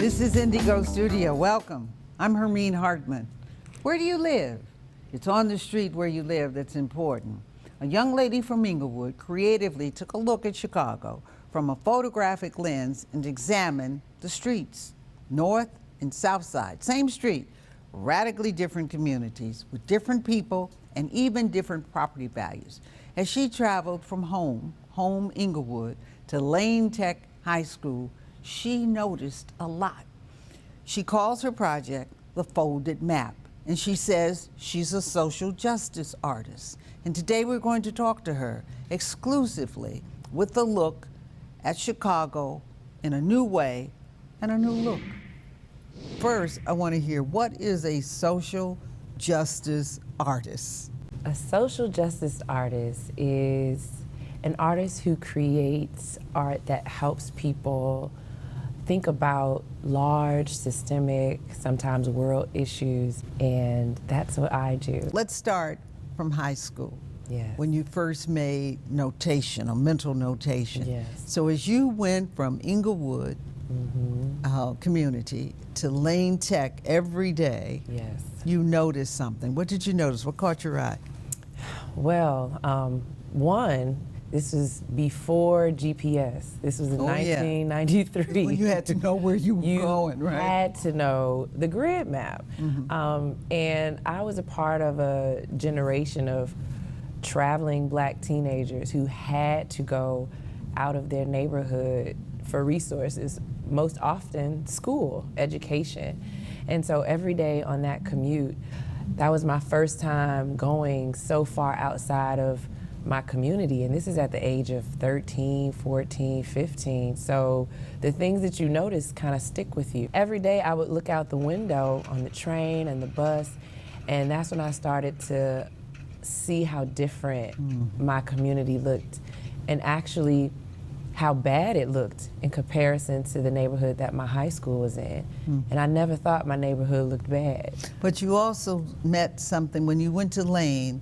This is DIGO Studio. Welcome. I'm Hermine Hartman. Where do you live? It's on the street where you live that's important. A young lady from Inglewood creatively took a look at Chicago from a photographic lens and examined the streets, North and South Side, same street, radically different communities with different people and even different property values. As she traveled from home Inglewood, to Lane Tech High School, she noticed a lot. She calls her project the Folded Map, and she says she's a social justice artist. And today we're going to talk to her exclusively with a look at Chicago in a new way and a new look. First, I want to hear, what is a social justice artist? A social justice artist is an artist who creates art that helps people think about large, systemic, sometimes world issues, and that's what I do. Let's start from high school. Yes. When you first made notation, or mental notation. Yes. So as you went from Inglewood community to Lane Tech every day, yes, you noticed something. What did you notice? What caught your eye? Well, one, this was before GPS. This was in 1993. Well, you had to know where you were going, right? You had to know the grid map. And I was a part of a generation of traveling Black teenagers who had to go out of their neighborhood for resources, most often school, education. And so every day on that commute, that was my first time going so far outside of my community, and this is at the age of 13, 14, 15. So the things that you notice kind of stick with you. Every day I would look out the window on the train and the bus, and that's when I started to see how different my community looked, and actually how bad it looked in comparison to the neighborhood that my high school was in. And I never thought my neighborhood looked bad. But you also met something, when you went to Lane,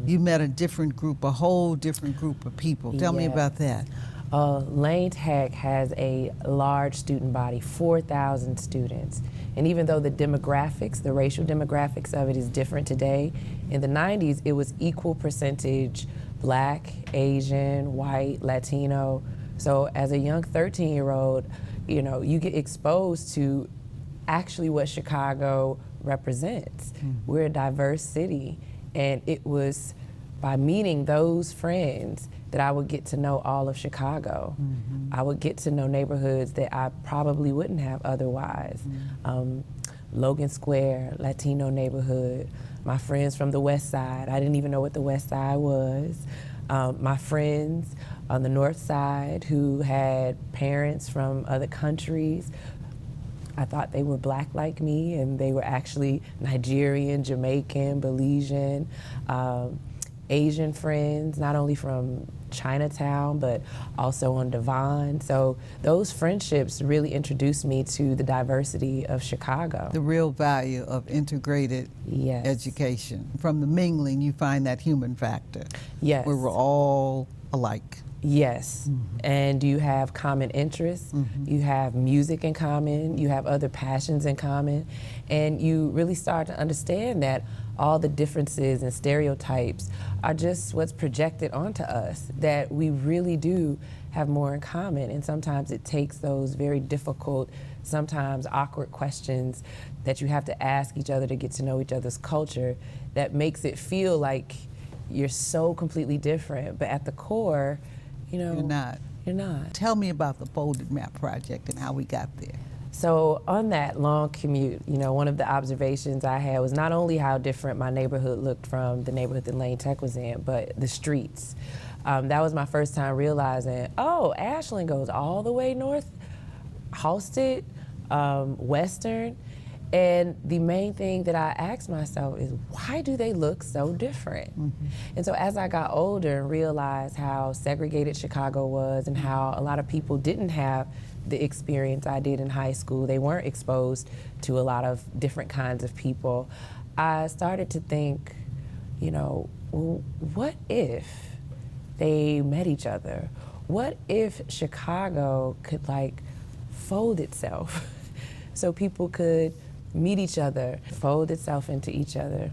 you met a different group, a whole different group of people. Tell me about that. Lane Tech has a large student body, 4,000 students. And even though the demographics, the racial demographics of it is different today, in the 90s it was equal percentage Black, Asian, white, Latino. So as a young 13-year-old, you know, you get exposed to actually what Chicago represents. We're a diverse city, and it was by meeting those friends that I would get to know all of Chicago. I would get to know neighborhoods that I probably wouldn't have otherwise. Logan Square, Latino neighborhood. My friends from the West Side, I didn't even know what the West Side was. My friends on the North Side who had parents from other countries. I thought they were Black like me, and they were actually Nigerian, Jamaican, Belizean, Asian friends, not only from Chinatown, but also on Devon. So those friendships really introduced me to the diversity of Chicago. The real value of integrated education. From the mingling, you find that human factor. Yes. Where we're all alike. Yes, and you have common interests, you have music in common, you have other passions in common, and you really start to understand that all the differences and stereotypes are just what's projected onto us, that we really do have more in common. And sometimes it takes those very difficult, sometimes awkward questions that you have to ask each other to get to know each other's culture that makes it feel like you're so completely different, but at the core, you know, you're not. Tell me about the Folded Map project and how we got there. So on that long commute, you know, one of the observations I had was not only how different my neighborhood looked from the neighborhood that Lane Tech was in, but the streets. That was my first time realizing, oh, Ashland goes all the way north, Halsted, Western. And the main thing that I asked myself is, why do they look so different? And so as I got older and realized how segregated Chicago was and how a lot of people didn't have the experience I did in high school, they weren't exposed to a lot of different kinds of people, I started to think, you know, well, what if they met each other? What if Chicago could like fold itself so people could meet each other, fold itself into each other,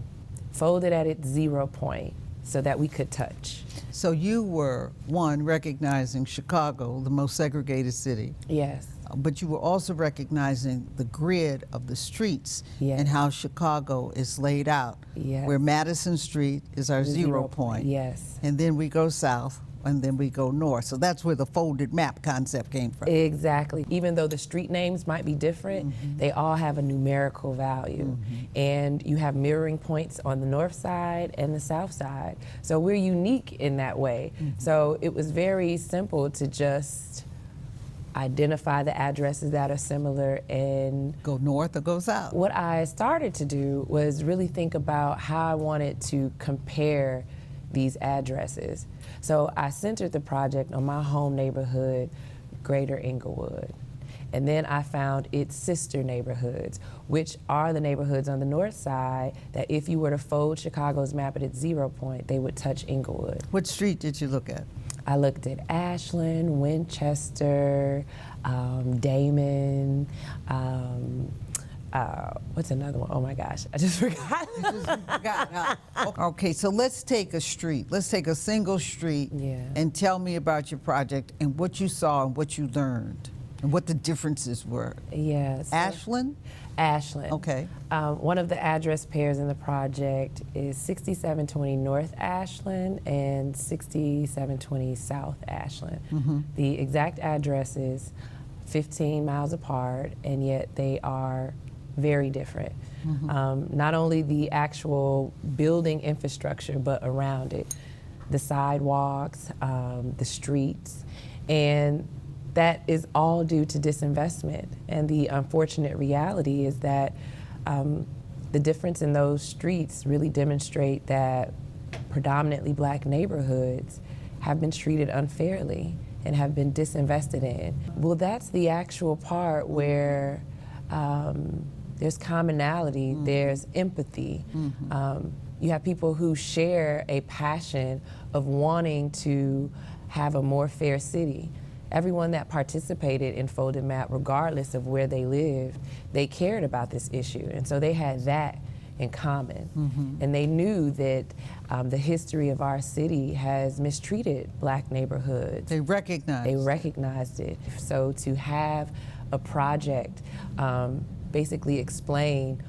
fold it at its 0 point so that we could touch. So you were, one, recognizing Chicago, the most segregated city, Yes. but you were also recognizing the grid of the streets Yes. and how Chicago is laid out, Yes. where Madison Street is our The 0 point. Yes. And then we go south, and then we go north. So that's where the folded map concept came from. Exactly. Even though the street names might be different, they all have a numerical value. And you have mirroring points on the north side and the south side. So we're unique in that way. So it was very simple to just identify the addresses that are similar. And Go north or go south. what I started to do was really think about how I wanted to compare these addresses. So I centered the project on my home neighborhood, Greater Inglewood. And then I found its sister neighborhoods, which are the neighborhoods on the north side that if you were to fold Chicago's map at its 0 point, they would touch Inglewood. What street did you look at? I looked at Ashland, Winchester, Damon, what's another one? Oh my gosh, I just forgot. Okay, so let's take a street. Let's take a single street Yeah. and tell me about your project and what you saw and what you learned and what the differences were. Yes. Ashland? Ashland. Okay. One of the address pairs in the project is 6720 North Ashland and 6720 South Ashland. The exact addresses, 15 miles apart, and yet they are very different. Not only the actual building infrastructure, but around it, the sidewalks, the streets, and that is all due to disinvestment. And the unfortunate reality is that the difference in those streets really demonstrate that predominantly black neighborhoods have been treated unfairly and have been disinvested in. Well, that's the actual part where there's commonality, there's empathy. You have people who share a passion of wanting to have a more fair city. Everyone that participated in Folded Map, regardless of where they lived, they cared about this issue. And so they had that in common. And they knew that the history of our city has mistreated black neighborhoods. They recognized. They recognized it. So to have a project basically explain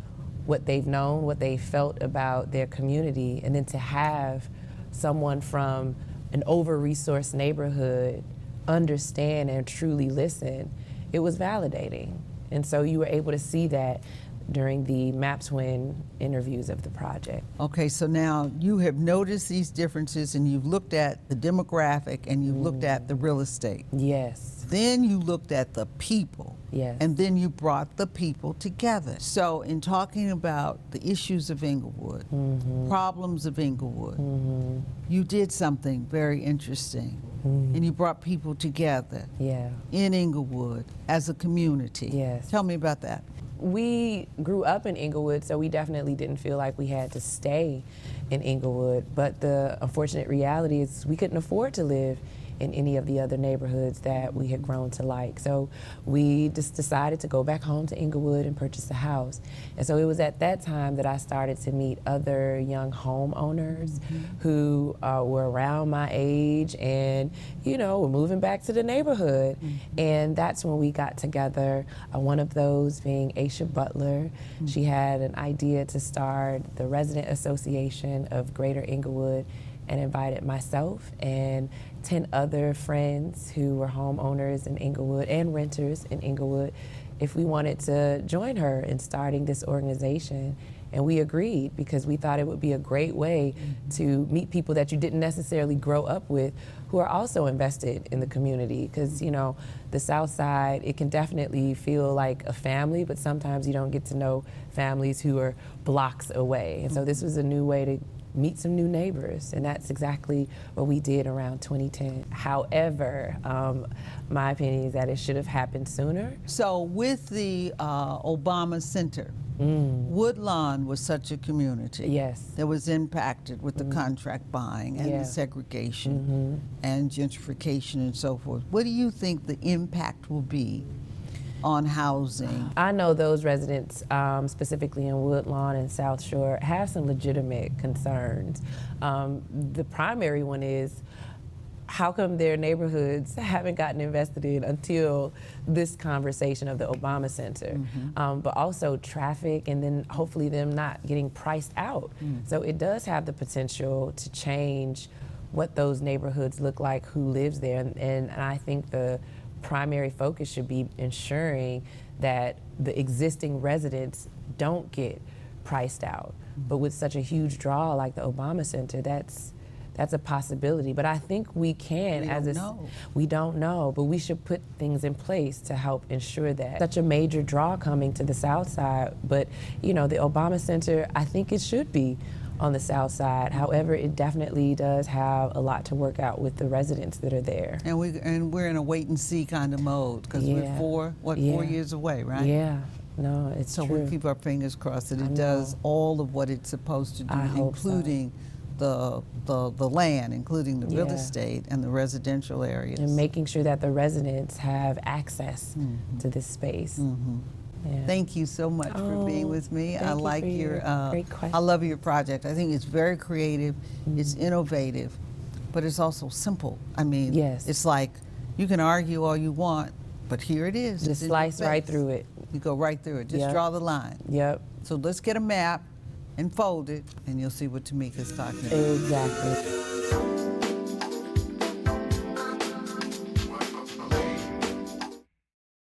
what they've known, what they felt about their community, and then to have someone from an over-resourced neighborhood understand and truly listen, it was validating. And so you were able to see that during the MapTwin interviews of the project. Okay, so now you have noticed these differences and you've looked at the demographic and you've looked at the real estate. Yes. Then you looked at the people. Yes. And then you brought the people together. So in talking about the issues of Inglewood, problems of Inglewood, you did something very interesting. And you brought people together Yeah. in Inglewood as a community. Yes. Tell me about that. We grew up in Inglewood, so we definitely didn't feel like we had to stay in Inglewood. But the unfortunate reality is we couldn't afford to live in any of the other neighborhoods that we had grown to like. So we just decided to go back home to Inglewood and purchase a house. And so it was at that time that I started to meet other young homeowners who were around my age and, you know, were moving back to the neighborhood. And that's when we got together, one of those being Aisha Butler. She had an idea to start the Resident Association of Greater Inglewood and invited myself and 10 other friends who were homeowners in Inglewood and renters in Inglewood if we wanted to join her in starting this organization. And we agreed because we thought it would be a great way to meet people that you didn't necessarily grow up with who are also invested in the community. Because, you know, the South Side, it can definitely feel like a family, but sometimes you don't get to know families who are blocks away. And so this was a new way to meet some new neighbors, and that's exactly what we did around 2010. However, my opinion is that it should have happened sooner. So with the Obama Center, Woodlawn was such a community Yes. that was impacted with the contract buying and Yeah. the segregation and gentrification and so forth. What do you think the impact will be on housing? I know those residents, specifically in Woodlawn and South Shore, have some legitimate concerns. The primary one is, how come their neighborhoods haven't gotten invested in until this conversation of the Obama Center? But also traffic, and then hopefully them not getting priced out. So it does have the potential to change what those neighborhoods look like, who lives there, and I think the primary focus should be ensuring that the existing residents don't get priced out. But with such a huge draw like the Obama Center, that's a possibility. But I think we can, we don't know, but we should put things in place to help ensure that. Such a major draw coming to the South Side, but you know, the Obama Center, I think it should be on the South Side. However, it definitely does have a lot to work out with the residents that are there. And we're in a wait and see kind of mode, because we're 4 years away, right? Yeah. No, it's true. So we keep our fingers crossed that it does all of what it's supposed to do, including the land, including the real estate and the residential areas. And making sure that the residents have access to this space. Yeah. Thank you so much for being with me. I like your great question. I love your project. I think it's very creative, it's innovative, but it's also simple. I mean, it's like you can argue all you want, but here it is. Just slice right through it. You go right through it. Just draw the line. Yep. So let's get a map and fold it, and you'll see what Tamika's talking about. Exactly.